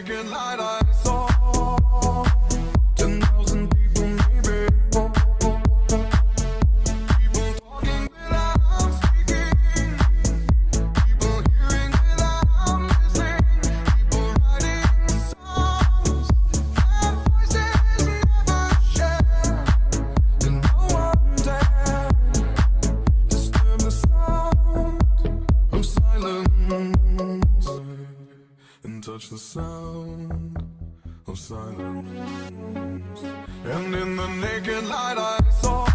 naked light I saw 10,000 people, maybe more. People talking without speaking, people hearing without listening, people writing songs their voices never share, and no one dared disturb the sound of silence and touch the sound of silence. And in the naked light I saw